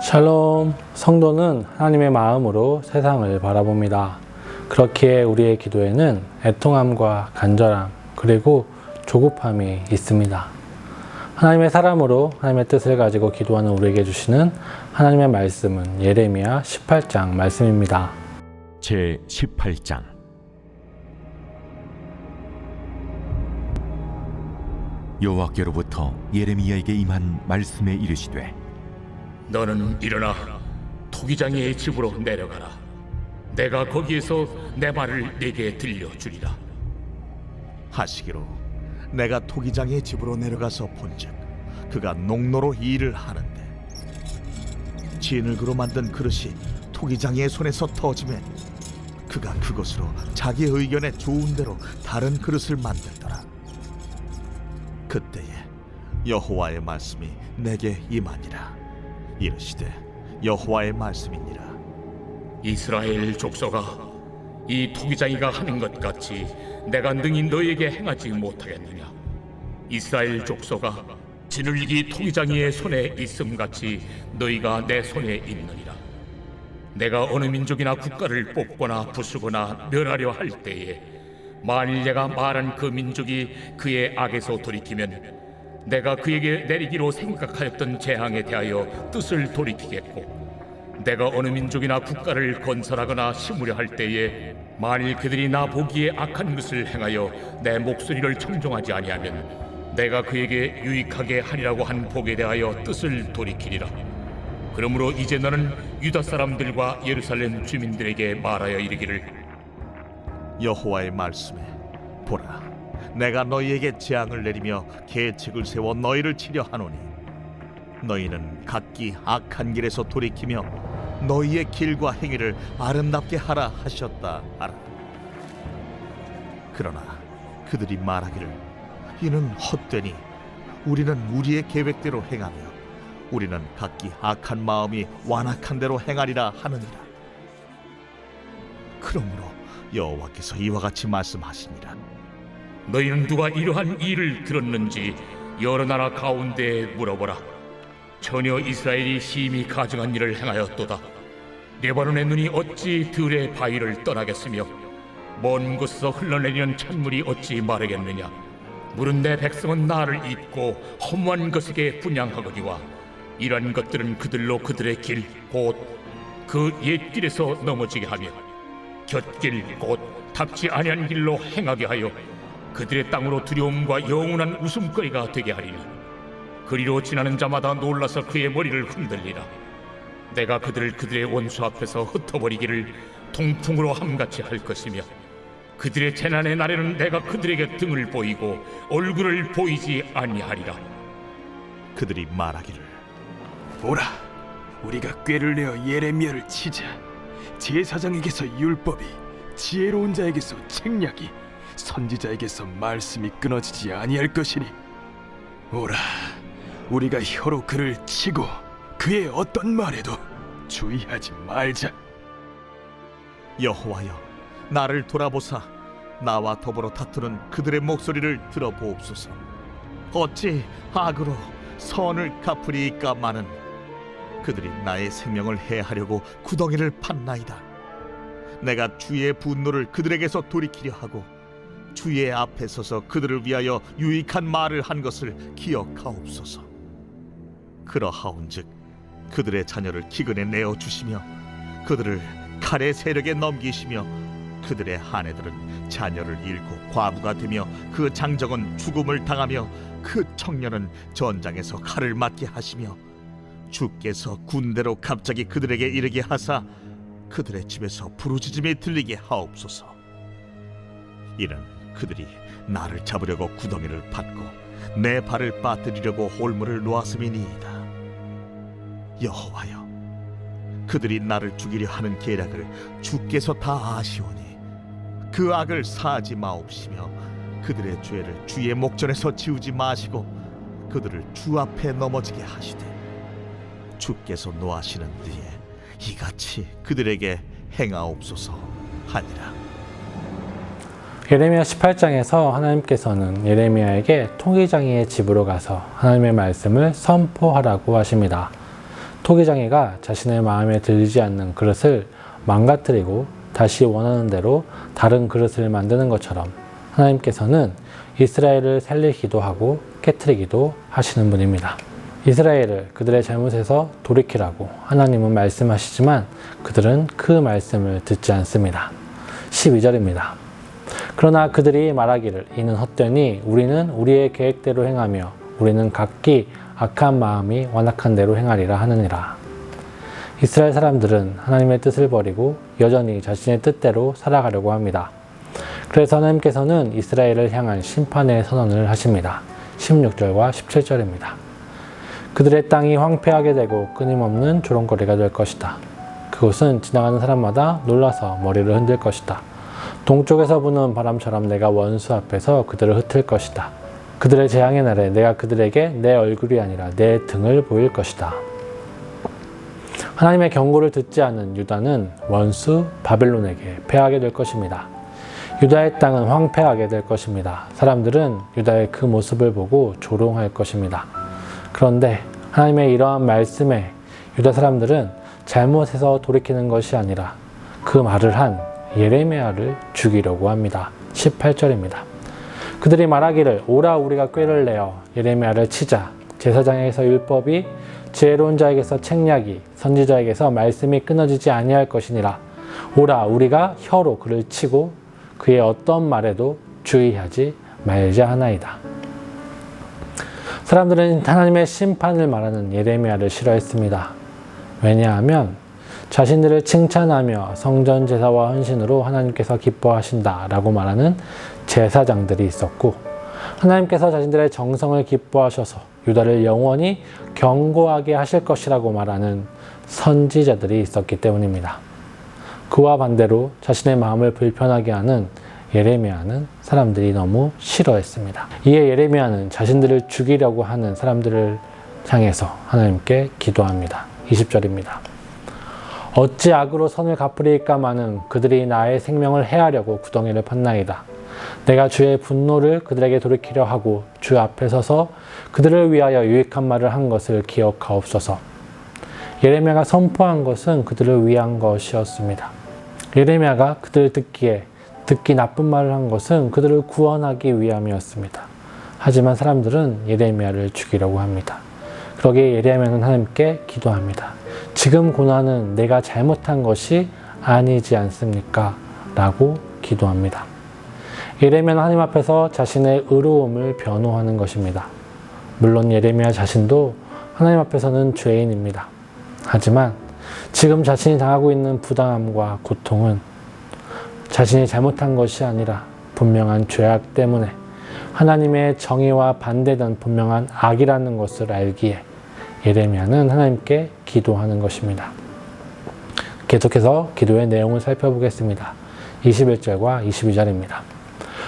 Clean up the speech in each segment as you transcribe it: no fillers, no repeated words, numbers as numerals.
샬롬, 성도는 하나님의 마음으로 세상을 바라봅니다. 그렇기에 우리의 기도에는 애통함과 간절함, 그리고 조급함이 있습니다. 하나님의 사람으로 하나님의 뜻을 가지고 기도하는 우리에게 주시는 하나님의 말씀은 예레미야 18장 말씀입니다. 제 18장. 여호와께로부터 예레미야에게 임한 말씀에 이르시되, 너는 일어나 토기장이의 집으로 내려가라. 내가 거기에서 내 말을 네게 들려주리라. 하시기로 내가 토기장의 집으로 내려가서 본즉 그가 농로로 일을 하는데 진흙으로 만든 그릇이 토기장의 손에서 터지매 그가 그것으로 자기 의견에 좋은 대로 다른 그릇을 만들더라. 그때에 여호와의 말씀이 내게 임하니라. 이르시되 여호와의 말씀이니라. 이스라엘 족속아, 이 토기장이가 하는 것 같이 내가 능히 너에게 행하지 못하겠느냐? 이스라엘 족속아, 진흙이 토기장이의 손에 있음같이 너희가 내 손에 있느니라. 내가 어느 민족이나 국가를 뽑거나 부수거나 멸하려 할 때에 만일 내가 말한 그 민족이 그의 악에서 돌이키면 내가 그에게 내리기로 생각하였던 재앙에 대하여 뜻을 돌이키겠고, 내가 어느 민족이나 국가를 건설하거나 심으려 할 때에 만일 그들이 나 보기에 악한 것을 행하여 내 목소리를 청종하지 아니하면 내가 그에게 유익하게 하리라고 한 복에 대하여 뜻을 돌이키리라. 그러므로 이제 너는 유다 사람들과 예루살렘 주민들에게 말하여 이르기를, 여호와의 말씀에 보라, 내가 너희에게 재앙을 내리며 계책을 세워 너희를 치려 하노니 너희는 각기 악한 길에서 돌이키며 너희의 길과 행위를 아름답게 하라 하셨다 하라. 그러나 그들이 말하기를 이는 헛되니 우리는 우리의 계획대로 행하며 우리는 각기 악한 마음이 완악한 대로 행하리라 하느니라. 그러므로 여호와께서 이와 같이 말씀하시니라. 너희는 누가 이러한 일을 들었는지 여러 나라 가운데에 물어보라. 전혀 이스라엘이 심히 가증한 일을 행하였도다. 레바논의 눈이 어찌 들의 바위를 떠나겠으며 먼 곳에서 흘러내리는 찬물이 어찌 마르겠느냐? 물은 내 백성은 나를 잊고 허무한 것에게 분향하거니와 이러한 것들은 그들로 그들의 길 곧 그 옛길에서 넘어지게 하며 곁길 곧 답지 아니한 길로 행하게 하여 그들의 땅으로 두려움과 영원한 웃음거리가 되게 하리니 그리로 지나는 자마다 놀라서 그의 머리를 흔들리라. 내가 그들을 그들의 원수 앞에서 흩어버리기를 통풍으로 함같이 할 것이며 그들의 재난의 날에는 내가 그들에게 등을 보이고 얼굴을 보이지 아니하리라. 그들이 말하기를 보라, 우리가 꾀를 내어 예레미야를 치자. 제사장에게서 율법이, 지혜로운 자에게서 책략이, 선지자에게서 말씀이 끊어지지 아니할 것이니 오라, 우리가 혀로 그를 치고 그의 어떤 말에도 주의하지 말자. 여호와여, 나를 돌아보사 나와 더불어 다투는 그들의 목소리를 들어보옵소서. 어찌 악으로 선을 갚으리이까마는 그들이 나의 생명을 해하려고 구덩이를 팠나이다. 내가 주의 분노를 그들에게서 돌이키려 하고 주의 앞에 서서 그들을 위하여 유익한 말을 한 것을 기억하옵소서. 그러하온즉 그들의 자녀를 기근에 내어 주시며 그들을 칼의 세력에 넘기시며 그들의 아내들은 자녀를 잃고 과부가 되며 그 장정은 죽음을 당하며 그 청년은 전장에서 칼을 맞게 하시며 주께서 군대로 갑자기 그들에게 이르게 하사 그들의 집에서 부르짖음이 들리게 하옵소서. 이는 그들이 나를 잡으려고 구덩이를 팠고 내 발을 빠뜨리려고 홀무를 놓았음이니이다. 여호와여, 그들이 나를 죽이려 하는 계략을 주께서 다 아시오니 그 악을 사하지 마옵시며 그들의 죄를 주의 목전에서 지우지 마시고 그들을 주 앞에 넘어지게 하시되 주께서 노하시는 뒤에 이같이 그들에게 행하옵소서 하니라. 예레미야 18장에서 하나님께서는 예레미야에게 토기장이의 집으로 가서 하나님의 말씀을 선포하라고 하십니다. 토기장이가 자신의 마음에 들지 않는 그릇을 망가뜨리고 다시 원하는 대로 다른 그릇을 만드는 것처럼 하나님께서는 이스라엘을 살리기도 하고 깨트리기도 하시는 분입니다. 이스라엘을 그들의 잘못에서 돌이키라고 하나님은 말씀하시지만 그들은 그 말씀을 듣지 않습니다. 12절입니다. 그러나 그들이 말하기를 이는 헛되니 우리는 우리의 계획대로 행하며 우리는 각기 악한 마음이 완악한 대로 행하리라 하느니라. 이스라엘 사람들은 하나님의 뜻을 버리고 여전히 자신의 뜻대로 살아가려고 합니다. 그래서 하나님께서는 이스라엘을 향한 심판의 선언을 하십니다. 16절과 17절입니다. 그들의 땅이 황폐하게 되고 끊임없는 조롱거리가 될 것이다. 그곳은 지나가는 사람마다 놀라서 머리를 흔들 것이다. 동쪽에서 부는 바람처럼 내가 원수 앞에서 그들을 흩을 것이다. 그들의 재앙의 날에 내가 그들에게 내 얼굴이 아니라 내 등을 보일 것이다. 하나님의 경고를 듣지 않은 유다는 원수 바벨론에게 패하게 될 것입니다. 유다의 땅은 황폐하게 될 것입니다. 사람들은 유다의 그 모습을 보고 조롱할 것입니다. 그런데 하나님의 이러한 말씀에 유다 사람들은 잘못해서 돌이키는 것이 아니라 그 말을 한 예레미야를 죽이려고 합니다. 18절입니다. 그들이 말하기를 오라 우리가 꾀를 내어 예레미야를 치자. 제사장에게서 율법이 지혜로운 자에게서 책략이 선지자에게서 말씀이 끊어지지 아니할 것이니라. 오라 우리가 혀로 그를 치고 그의 어떤 말에도 주의하지 말자 하나이다. 사람들은 하나님의 심판을 말하는 예레미야를 싫어했습니다. 왜냐하면 자신들을 칭찬하며 성전 제사와 헌신으로 하나님께서 기뻐하신다 라고 말하는 제사장들이 있었고, 하나님께서 자신들의 정성을 기뻐하셔서 유다를 영원히 견고하게 하실 것이라고 말하는 선지자들이 있었기 때문입니다. 그와 반대로 자신의 마음을 불편하게 하는 예레미야는 사람들이 너무 싫어했습니다. 이에 예레미야는 자신들을 죽이려고 하는 사람들을 향해서 하나님께 기도합니다. 20절입니다. 어찌 악으로 선을 갚으리까마는 그들이 나의 생명을 해하려고 구덩이를 팠나이다. 내가 주의 분노를 그들에게 돌이키려 하고 주 앞에 서서 그들을 위하여 유익한 말을 한 것을 기억하옵소서. 예레미야가 선포한 것은 그들을 위한 것이었습니다. 예레미야가 그들을 듣기 나쁜 말을 한 것은 그들을 구원하기 위함이었습니다. 하지만 사람들은 예레미야를 죽이려고 합니다. 그러기에 예레미야는 하나님께 기도합니다. 지금 고난은 내가 잘못한 것이 아니지 않습니까? 라고 기도합니다. 예레미야는 하나님 앞에서 자신의 의로움을 변호하는 것입니다. 물론 예레미야 자신도 하나님 앞에서는 죄인입니다. 하지만 지금 자신이 당하고 있는 부당함과 고통은 자신이 잘못한 것이 아니라 분명한 죄악 때문에 하나님의 정의와 반대된 분명한 악이라는 것을 알기에 예레미야는 하나님께 기도하는 것입니다. 계속해서 기도의 내용을 살펴보겠습니다. 21절과 22절입니다.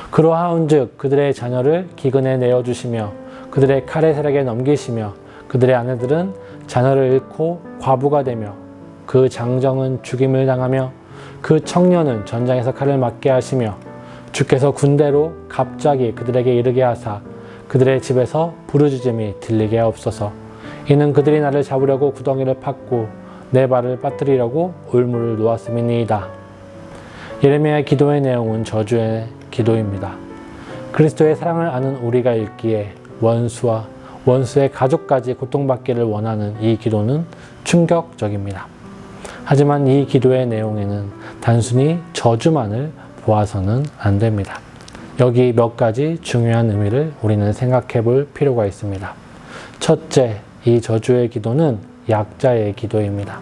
그러하온즉 그들의 자녀를 기근에 내어주시며 그들의 칼의 세력에 넘기시며 그들의 아내들은 자녀를 잃고 과부가 되며 그 장정은 죽임을 당하며 그 청년은 전장에서 칼을 맞게 하시며 주께서 군대로 갑자기 그들에게 이르게 하사 그들의 집에서 부르짖음이 들리게 하옵소서. 이는 그들이 나를 잡으려고 구덩이를 팠고 내 발을 빠뜨리려고 올무를 놓았음이니이다. 예레미야의 기도의 내용은 저주의 기도입니다. 그리스도의 사랑을 아는 우리가 읽기에 원수와 원수의 가족까지 고통받기를 원하는 이 기도는 충격적입니다. 하지만 이 기도의 내용에는 단순히 저주만을 보아서는 안 됩니다. 여기 몇 가지 중요한 의미를 우리는 생각해 볼 필요가 있습니다. 첫째, 이 저주의 기도는 약자의 기도입니다.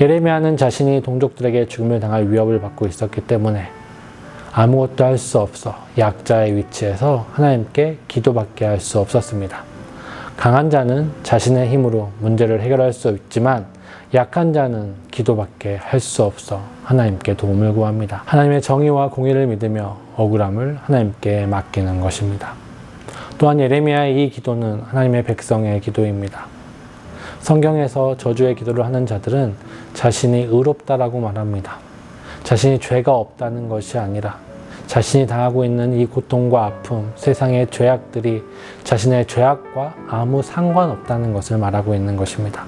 예레미야는 자신이 동족들에게 죽음을 당할 위협을 받고 있었기 때문에 아무것도 할 수 없어 약자의 위치에서 하나님께 기도밖에 할 수 없었습니다. 강한 자는 자신의 힘으로 문제를 해결할 수 있지만 약한 자는 기도밖에 할 수 없어 하나님께 도움을 구합니다. 하나님의 정의와 공의를 믿으며 억울함을 하나님께 맡기는 것입니다. 또한 예레미야의 이 기도는 하나님의 백성의 기도입니다. 성경에서 저주의 기도를 하는 자들은 자신이 의롭다라고 말합니다. 자신이 죄가 없다는 것이 아니라 자신이 당하고 있는 이 고통과 아픔, 세상의 죄악들이 자신의 죄악과 아무 상관없다는 것을 말하고 있는 것입니다.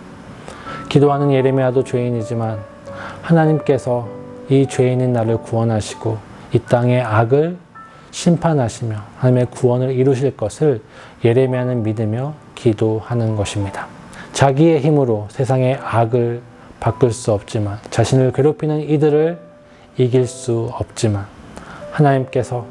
기도하는 예레미야도 죄인이지만 하나님께서 이 죄인인 나를 구원하시고 이 땅의 악을 심판하시며 하나님의 구원을 이루실 것을 예레미야는 믿으며 기도하는 것입니다. 자기의 힘으로 세상의 악을 바꿀 수 없지만, 자신을 괴롭히는 이들을 이길 수 없지만, 하나님께서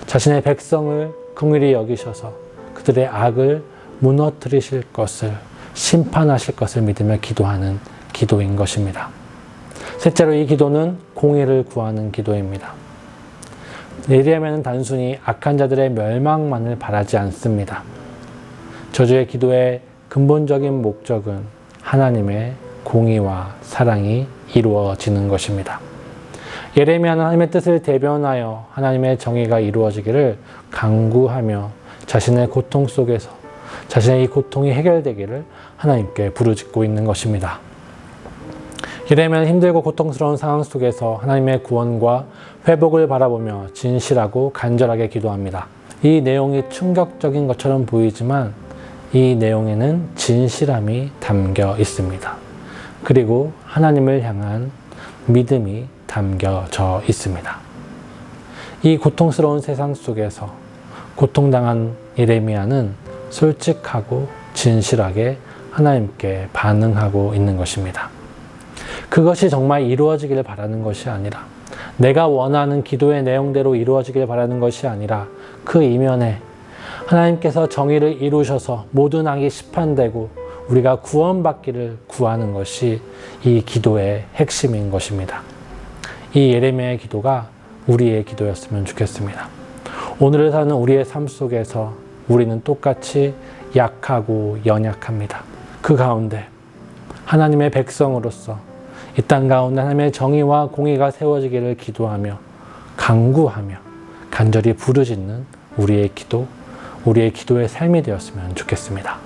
자신의 백성을 긍휼히 여기셔서 그들의 악을 무너뜨리실 것을, 심판하실 것을 믿으며 기도하는 기도인 것입니다. 셋째로, 이 기도는 공의를 구하는 기도입니다. 예레미야는 단순히 악한 자들의 멸망만을 바라지 않습니다. 저주의 기도의 근본적인 목적은 하나님의 공의와 사랑이 이루어지는 것입니다. 예레미야는 하나님의 뜻을 대변하여 하나님의 정의가 이루어지기를 간구하며 자신의 고통 속에서 자신의 이 고통이 해결되기를 하나님께 부르짖고 있는 것입니다. 예레미야는 힘들고 고통스러운 상황 속에서 하나님의 구원과 회복을 바라보며 진실하고 간절하게 기도합니다. 이 내용이 충격적인 것처럼 보이지만 이 내용에는 진실함이 담겨 있습니다. 그리고 하나님을 향한 믿음이 담겨져 있습니다. 이 고통스러운 세상 속에서 고통당한 예레미야는 솔직하고 진실하게 하나님께 반응하고 있는 것입니다. 그것이 정말 이루어지기를 바라는 것이 아니라, 내가 원하는 기도의 내용대로 이루어지기를 바라는 것이 아니라, 그 이면에 하나님께서 정의를 이루셔서 모든 악이 심판되고 우리가 구원받기를 구하는 것이 이 기도의 핵심인 것입니다. 이 예레미야의 기도가 우리의 기도였으면 좋겠습니다. 오늘을 사는 우리의 삶 속에서 우리는 똑같이 약하고 연약합니다. 그 가운데 하나님의 백성으로서 이 땅 가운데 하나님의 정의와 공의가 세워지기를 기도하며 간구하며 간절히 부르짖는 우리의 기도, 우리의 기도의 삶이 되었으면 좋겠습니다.